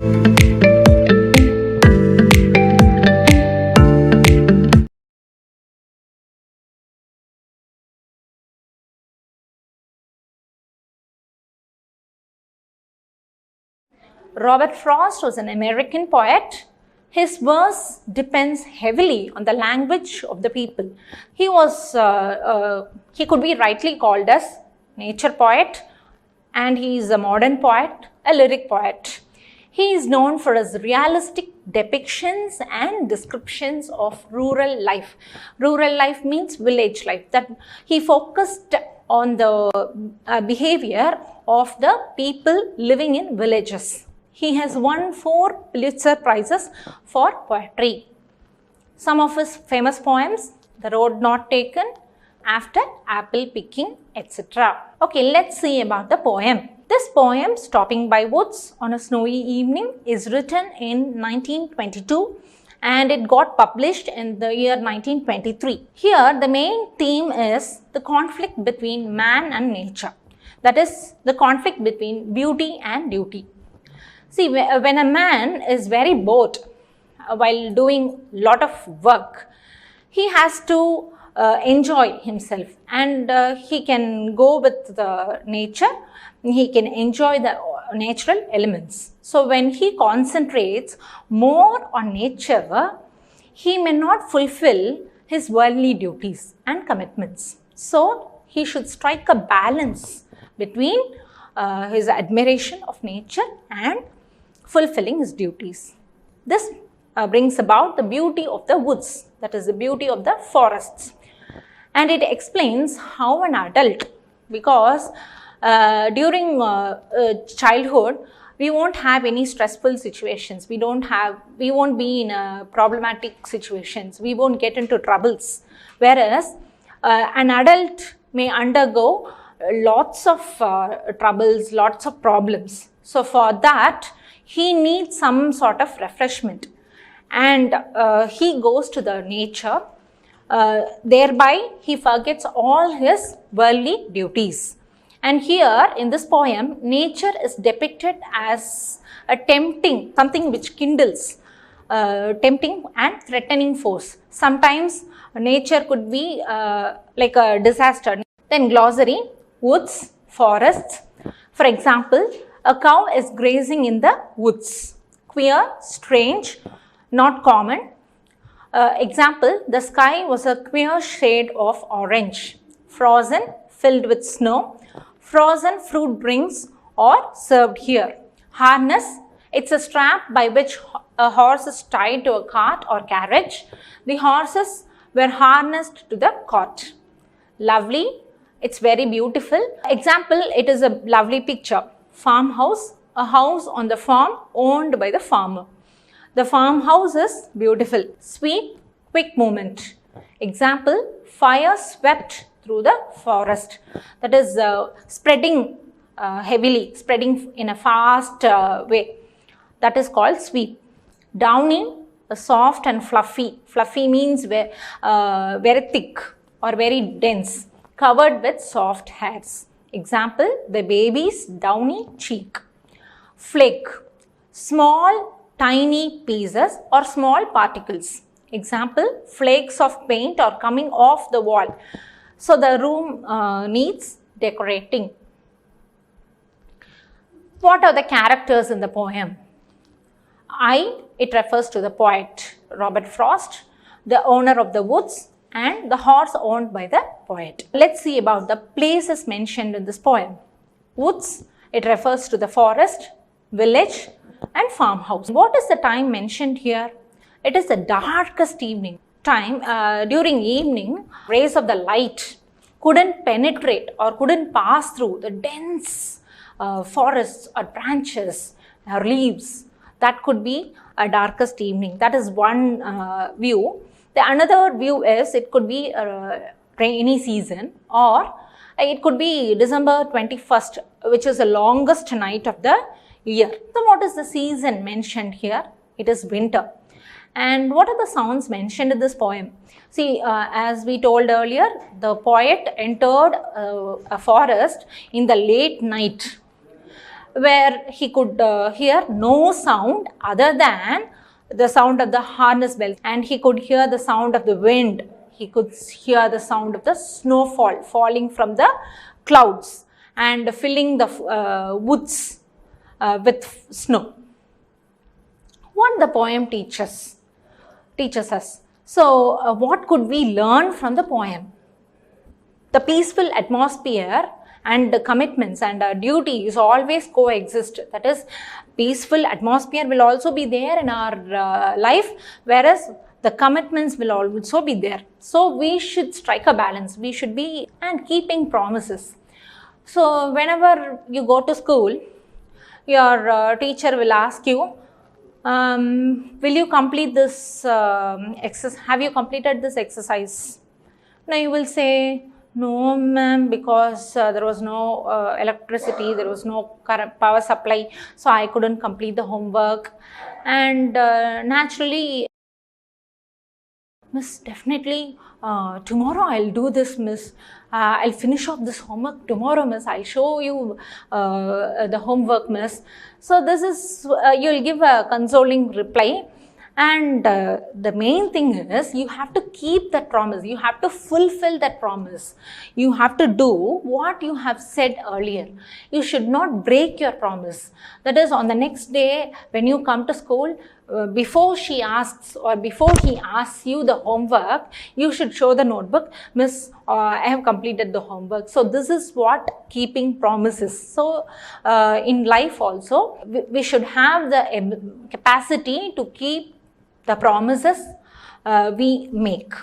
Robert Frost was an American poet. His verse depends heavily on the language of the people. He could be rightly called as nature poet, and he is a modern poet, a lyric poet. He is known for his realistic depictions and descriptions of rural life. Rural life means village life. That he focused on the behavior of the people living in villages. He has won 4 Pulitzer Prizes for poetry. Some of his famous poems: The Road Not Taken, After Apple Picking, etc. Okay, let's see about the poem. This poem, Stopping by Woods on a Snowy Evening, is written in 1922 and it got published in the year 1923. Here, the main theme is the conflict between man and nature. That is, the conflict between beauty and duty. See, when a man is very bored while doing lot of work, he has to enjoy himself, and he can go with the nature, he can enjoy the natural elements. So when he concentrates more on nature, he may not fulfill his worldly duties and commitments. So he should strike a balance between his admiration of nature and fulfilling his duties. This brings about the beauty of the woods, that is the beauty of the forests. And it explains how an adult, because during childhood, we won't have any stressful situations, we won't be in problematic situations, we won't get into troubles. Whereas an adult may undergo lots of troubles, lots of problems. So for that, he needs some sort of refreshment, and he goes to the nature. Thereby he forgets all his worldly duties. And here in this poem, nature is depicted as a tempting, something which kindles, tempting and threatening force. Sometimes nature could be like a disaster. Then glossary: woods, forests. For example, a cow is grazing in the woods. Queer, strange, not common. Example: the sky was a queer shade of orange. Frozen, filled with snow. Frozen fruit drinks are served here. Harness: it's a strap by which a horse is tied to a cart or carriage. The horses were harnessed to the cart. Lovely, it's very beautiful. Example: it is a lovely picture. Farmhouse, a house on the farm owned by the farmer. The farmhouse is beautiful. Sweep, quick movement. Example: fire swept through the forest. That is spreading heavily, spreading in a fast way. That is called sweep. Downy, soft and fluffy. Fluffy means very thick or very dense, covered with soft hairs. Example: the baby's downy cheek. Flake, small tiny pieces or small particles. Example: flakes of paint are coming off the wall. So the room needs decorating. What are the characters in the poem? It refers to the poet Robert Frost, the owner of the woods, and the horse owned by the poet. Let's see about the places mentioned in this poem. Woods, it refers to the forest, village, and farmhouse. What is the time mentioned here? It is the darkest evening. During evening, rays of the light couldn't penetrate or couldn't pass through the dense forests or branches or leaves. That could be a darkest evening. That is one view. The another view is it could be a rainy season, or it could be December 21st, which is the longest night of the year. So what is the season mentioned here? It is winter. And what are the sounds mentioned in this poem? See, as we told earlier, the poet entered a forest in the late night. where he could hear no sound other than the sound of the harness bells, and he could hear the sound of the wind. He could hear the sound of the snowfall falling from the clouds and filling the woods with snow. What the poem teaches us. So, what could we learn from the poem? The peaceful atmosphere and the commitments and duties always coexist. That is, peaceful atmosphere will also be there in our life, whereas the commitments will also be there. So, we should strike a balance. We should be and keeping promises. So, whenever you go to school, your teacher will ask you, will you complete this exercise? Have you completed this exercise? Now you will say, no ma'am, because there was no electricity, there was no current power supply, so I couldn't complete the homework. And naturally, miss, definitely tomorrow I'll do this, miss. I'll finish off this homework tomorrow, miss. I'll show you the homework, miss. So this is, you'll give a consoling reply. And the main thing is, you have to keep that promise. You have to fulfill that promise. You have to do what you have said earlier. You should not break your promise. That is, on the next day when you come to school, before she asks or before he asks you the homework, you should show the notebook, miss, I have completed the homework. So this is what keeping promises. So in life also, we should have the capacity to keep the promises we make.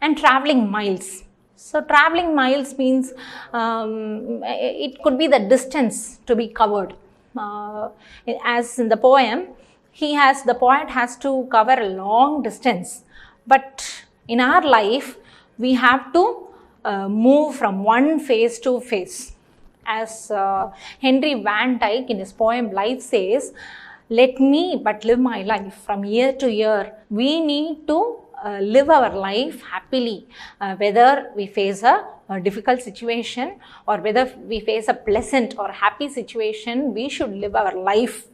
And traveling miles. So traveling miles means it could be the distance to be covered. As in the poem, the poet has to cover a long distance. But in our life, we have to move from one phase to phase. As Henry Van Dyke in his poem Life says, let me but live my life from year to year. We need to live our life happily, whether we face a difficult situation or whether we face a pleasant or happy situation, we should live our life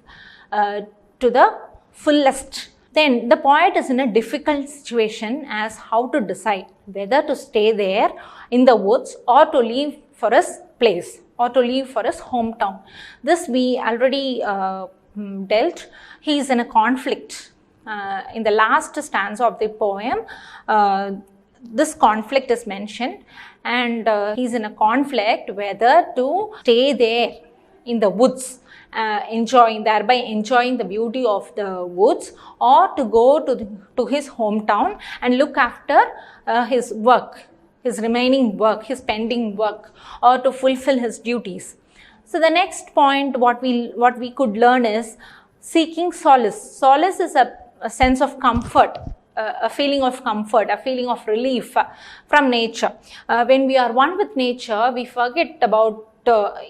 to the fullest. Then the poet is in a difficult situation as how to decide whether to stay there in the woods or to leave for his place or to leave for his hometown. This we already dealt. He is in a conflict. In the last stanza of the poem, this conflict is mentioned, and he is in a conflict whether to stay there in the woods, thereby enjoying the beauty of the woods, or to go to his hometown and look after his work, his remaining work, his pending work, or to fulfill his duties. So the next point what we could learn is seeking solace. Solace is a sense of comfort, a feeling of comfort, a feeling of relief from nature. When we are one with nature, we forget about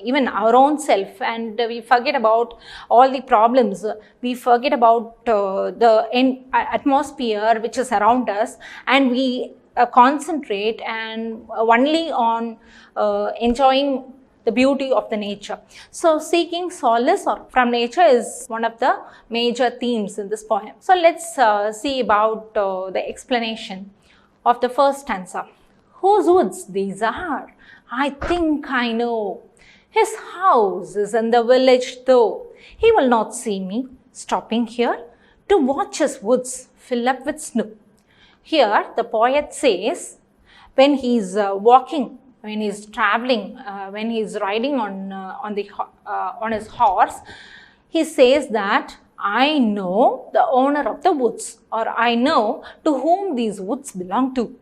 even our own self, and we forget about all the problems. We forget about the atmosphere which is around us, and we concentrate and only on enjoying the beauty of the nature. So seeking solace from nature is one of the major themes in this poem. So let's see about the explanation of the first stanza. Whose woods these are? I think I know. His house is in the village though. He will not see me stopping here to watch his woods fill up with snow. Here the poet says, when he is walking, when he is traveling, when he is riding on his horse, he says that I know the owner of the woods, or I know to whom these woods belong to.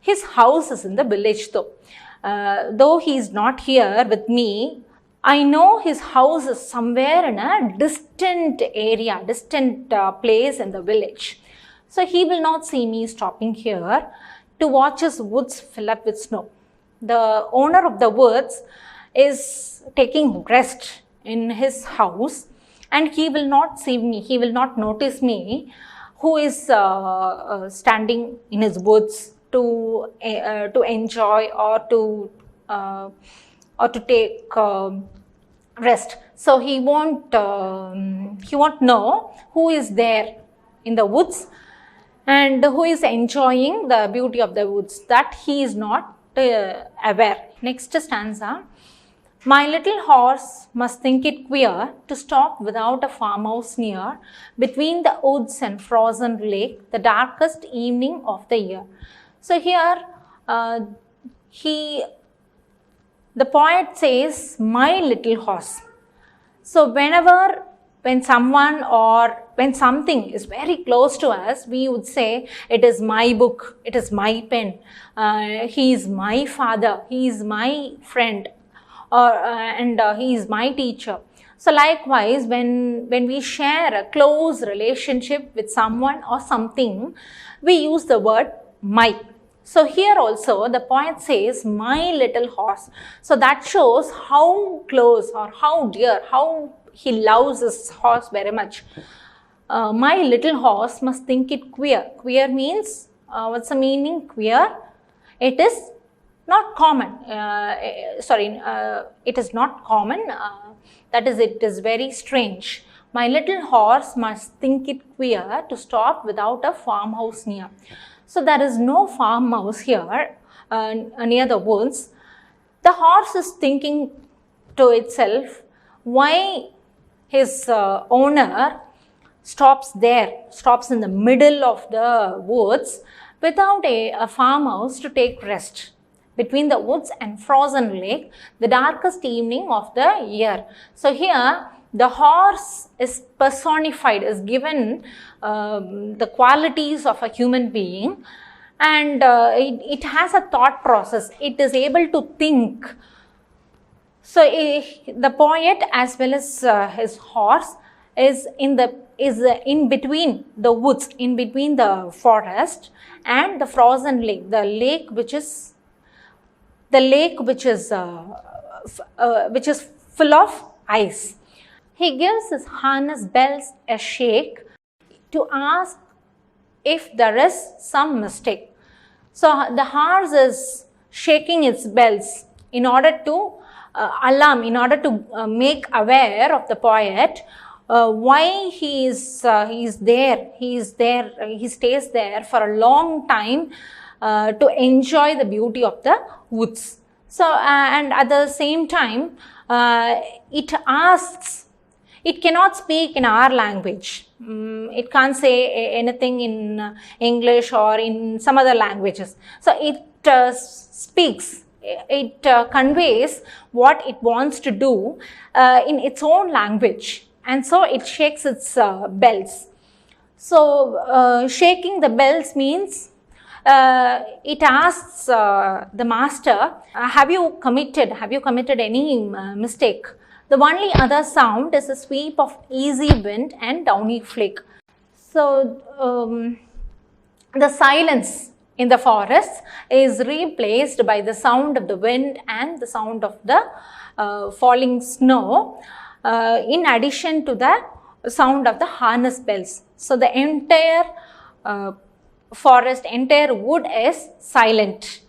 His house is in the village though. Though he is not here with me, I know his house is somewhere in a distant area, distant place in the village. So he will not see me stopping here to watch his woods fill up with snow. The owner of the woods is taking rest in his house, and he will not see me, he will not notice me, who is standing in his woods to enjoy or to take rest. So he won't know who is there in the woods and who is enjoying the beauty of the woods, that he is not aware. Next stanza. My little horse must think it queer to stop without a farmhouse near, between the woods and frozen lake, the darkest evening of the year. So here the poet says, my little horse. So when someone or when something is very close to us, we would say, it is my book, it is my pen, he is my father, he is my friend, and he is my teacher. So likewise, when we share a close relationship with someone or something, we use the word my. So here also the poet says, my little horse. So that shows how close or how dear, how he loves his horse very much. My little horse must think it queer. Queer means, what's the meaning? Queer. It is not common. It is not common. That is, it is very strange. My little horse must think it queer to stop without a farmhouse near. So there is no farmhouse here near the woods. The horse is thinking to itself why his owner stops in the middle of the woods without a farmhouse to take rest, between the woods and frozen lake, the darkest evening of the year. So here the horse is personified, is given the qualities of a human being, and it has a thought process. It is able to think. So the poet as well as his horse is in between the woods, in between the forest and the frozen lake, the lake which is full of ice. He gives his harness bells a shake to ask if there is some mistake. So the horse is shaking its bells in order to alarm, in order to make aware of the poet why he stays there for a long time to enjoy the beauty of the woods. So and at the same time it asks, it cannot speak in our language. It can't say anything in English or in some other languages. So it speaks, it conveys what it wants to do in its own language, and so it shakes its bells. So shaking the bells means it asks the master, have you committed any mistake? The only other sound is a sweep of easy wind and downy flake. So the silence in the forest is replaced by the sound of the wind and the sound of the falling snow, in addition to the sound of the harness bells. So the entire forest, entire wood is silent.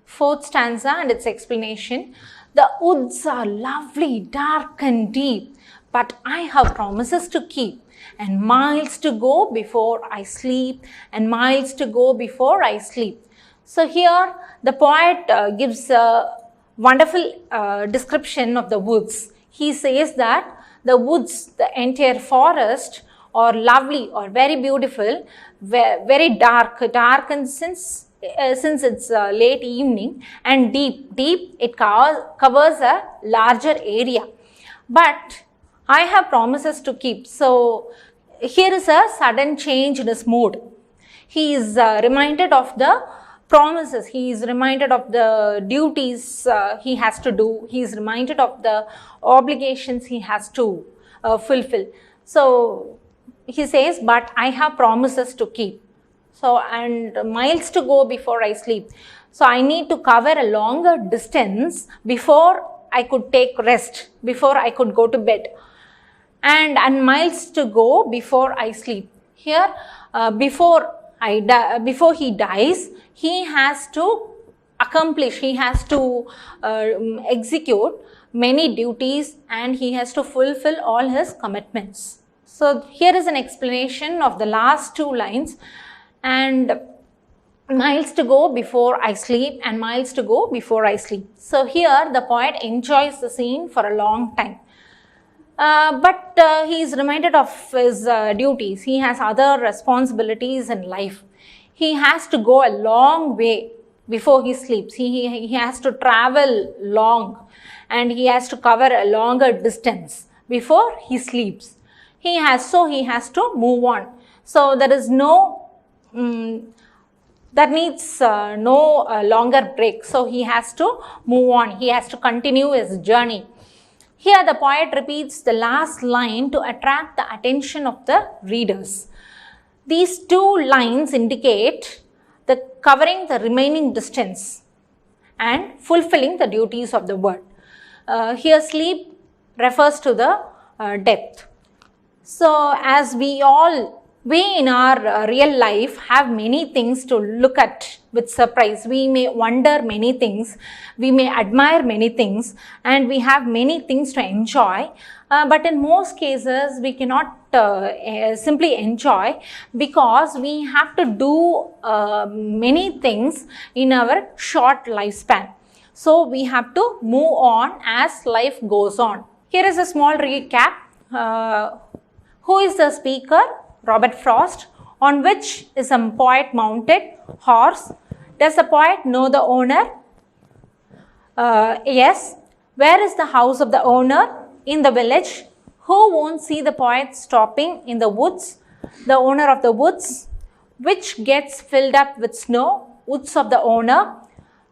Fourth stanza and its explanation. The woods are lovely, dark and deep, but I have promises to keep, and miles to go before I sleep, and miles to go before I sleep. So here the poet gives a wonderful description of the woods. He says that the woods, the entire forest, are lovely or very beautiful, very dark and since it's late evening, and deep, it covers a larger area, but I have promises to keep. So here is a sudden change in his mood. He is reminded of the promises, he is reminded of the duties he has to do, he is reminded of the obligations he has to fulfill. So he says, but I have promises to keep. So, and miles to go before I sleep. So I need to cover a longer distance before I could take rest, before I could go to bed. And miles to go before I sleep. Here, before he dies, he has to accomplish, he has to execute many duties, and he has to fulfill all his commitments. So here is an explanation of the last two lines. And miles to go before I sleep, and miles to go before I sleep. So here the poet enjoys the scene for a long time. But he is reminded of his duties. He has other responsibilities in life. He has to go a long way before he sleeps. He has to travel long, and he has to cover a longer distance before he sleeps. He has to move on. So there is no that needs no longer break. So he has to move on. He has to continue his journey. Here the poet repeats the last line to attract the attention of the readers. These two lines indicate the covering the remaining distance and fulfilling the duties of the word. Here sleep refers to the depth. So as we in our real life have many things to look at with surprise. We may wonder many things, we may admire many things, and we have many things to enjoy. But in most cases, we cannot simply enjoy, because we have to do many things in our short lifespan. So we have to move on as life goes on. Here is a small recap. Who is the speaker? Robert Frost. On which is a poet mounted? Horse. Does the poet know the owner? Yes. Where is the house of the owner? In the village. Who won't see the poet stopping in the woods? The owner of the woods. Which gets filled up with snow? Woods of the owner.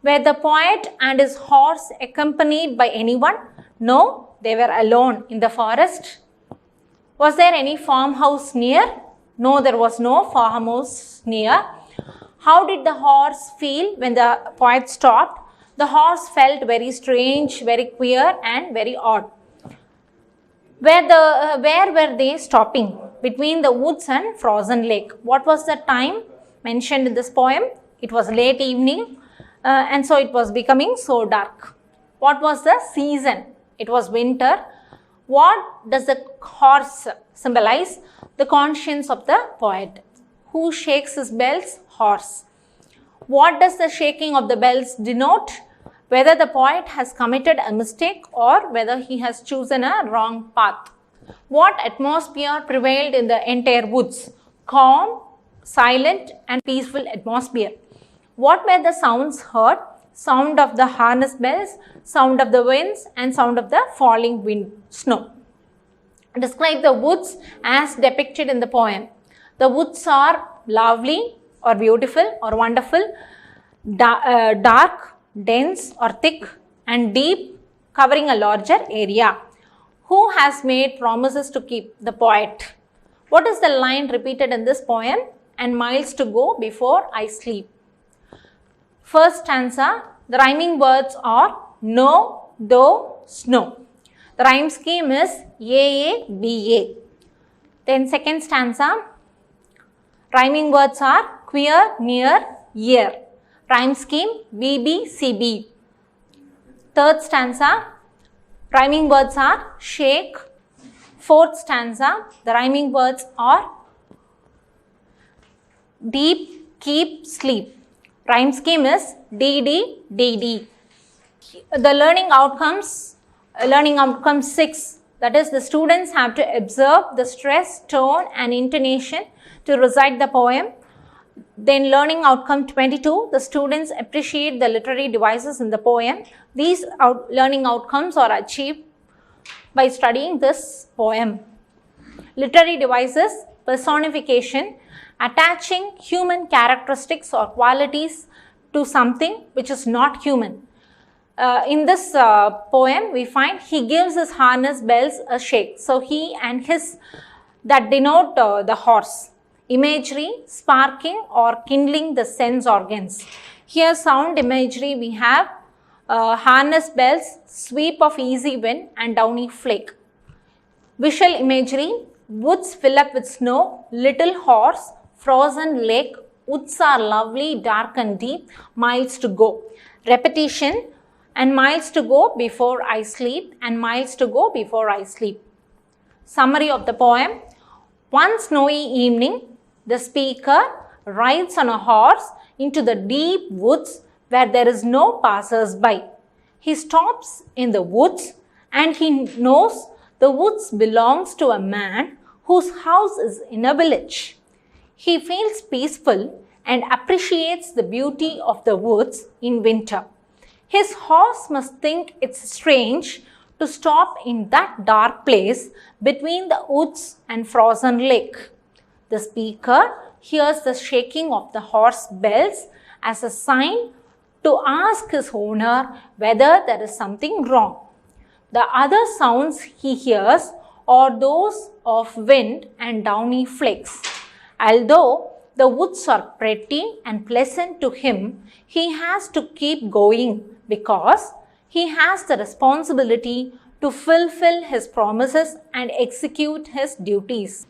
Were the poet and his horse accompanied by anyone? No, they were alone in the forest. Was there any farmhouse near? No, there was no farmhouse near. How did the horse feel when the poet stopped? The horse felt very strange, very queer, and very odd. Where were they stopping? Between the woods and frozen lake. What was the time mentioned in this poem? It was late evening, and so it was becoming so dark. What was the season? It was winter. What does the horse symbolize? The conscience of the poet. Who shakes his bells? Horse. What does the shaking of the bells denote? Whether the poet has committed a mistake or whether he has chosen a wrong path. What atmosphere prevailed in the entire woods? Calm, silent, and peaceful atmosphere. What were the sounds heard? Sound of the harness bells, sound of the winds, and sound of the falling snow. Describe the woods as depicted in the poem. The woods are lovely or beautiful or wonderful, dark, dense or thick, and deep, covering a larger area. Who has made promises to keep? The poet. What is the line repeated in this poem? And miles to go before I sleep. First stanza, the rhyming words are no, though, snow. The rhyme scheme is A, Then second stanza, rhyming words are queer, near, year. Rhyme scheme B. Third stanza, rhyming words are shake. Fourth stanza, the rhyming words are deep, keep, sleep. Rhyme scheme is DD. The learning outcomes 6, that is, the students have to observe the stress, tone and intonation to recite the poem. Then learning outcome 22, the students appreciate the literary devices in the poem. These learning outcomes are achieved by studying this poem. Literary devices, personification, attaching human characteristics or qualities to something which is not human. In this poem, we find he gives his harness bells a shake. So he and his, that denote the horse. Imagery, sparking or kindling the sense organs. Here sound imagery, we have harness bells, sweep of easy wind and downy flake. Visual imagery, woods fill up with snow, little horse, frozen lake, Woods are lovely, dark and deep, miles to go. Repetition, and miles to go before I sleep, and miles to go before I sleep. Summary of the poem. One snowy evening, the speaker rides on a horse into the deep woods where there is no passers-by. He stops in the woods and he knows the woods belongs to a man whose house is in a village. He feels peaceful and appreciates the beauty of the woods in winter. His horse must think it's strange to stop in that dark place between the woods and frozen lake. The speaker hears the shaking of the horse bells as a sign to ask his owner whether there is something wrong. The other sounds he hears are those of wind and downy flakes. Although the woods are pretty and pleasant to him, he has to keep going because he has the responsibility to fulfill his promises and execute his duties.